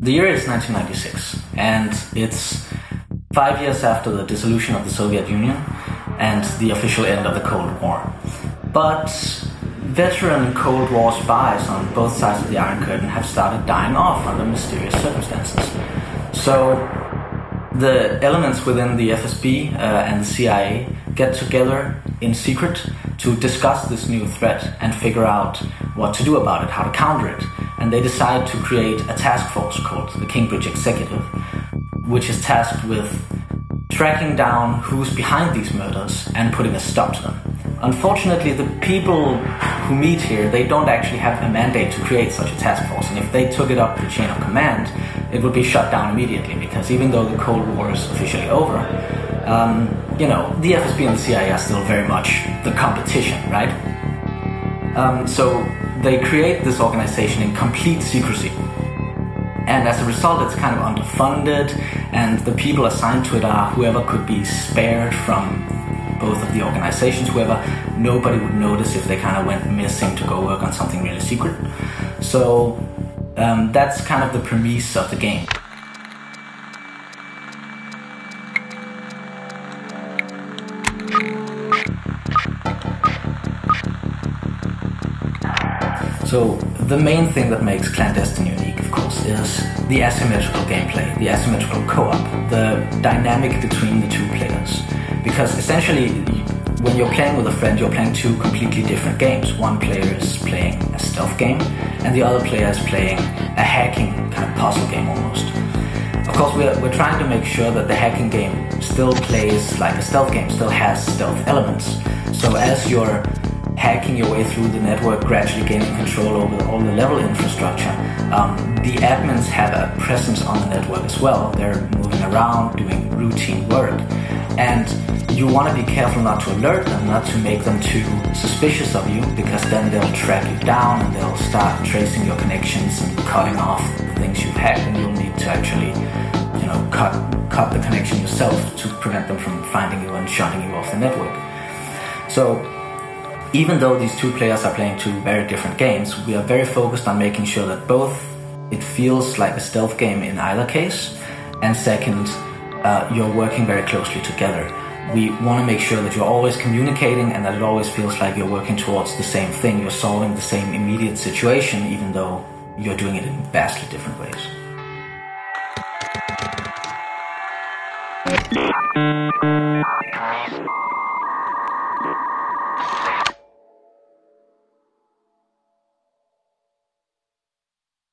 The year is 1996, and it's 5 years after the dissolution of the Soviet Union and the official end of the Cold War. But veteran Cold War spies on both sides of the Iron Curtain have started dying off under mysterious circumstances. So the elements within the FSB and the CIA get together in secret to discuss this new threat and figure out what to do about it, how to counter it. And they decide to create a task force called the Cambridge Executive, which is tasked with tracking down who's behind these murders and putting a stop to them. Unfortunately, the people who meet here, they don't actually have a mandate to create such a task force, and if they took it up the chain of command, it would be shut down immediately, because even though the Cold War is officially over, the FSB and the CIA are still very much the competition, right? So they create this organization in complete secrecy. And as a result, it's kind of underfunded, and the people assigned to it are whoever could be spared from both of the organizations, whoever nobody would notice if they kind of went missing to go work on something really secret. So that's kind of the premise of the game. So the main thing that makes Clandestine unique, of course, is the asymmetrical gameplay, the asymmetrical co-op, the dynamic between the two players. Because essentially, when you're playing with a friend, you're playing two completely different games. One player is playing a stealth game, and the other player is playing a hacking kind of puzzle game almost. Of course, we're trying to make sure that the hacking game still plays like a stealth game, still has stealth elements. So as you're hacking your way through the network, gradually gaining control over all the level infrastructure, the admins have a presence on the network as well. They're moving around, doing routine work. And you want to be careful not to alert them, not to make them too suspicious of you, because then they'll track you down and they'll start tracing your connections and cutting off the things you've hacked, and you'll need to actually, cut the connection yourself to prevent them from finding you and shutting you off the network. So even though these two players are playing two very different games, we are very focused on making sure that both, it feels like a stealth game in either case, and second, you're working very closely together. We want to make sure that you're always communicating and that it always feels like you're working towards the same thing. You're solving the same immediate situation, even though you're doing it in vastly different ways.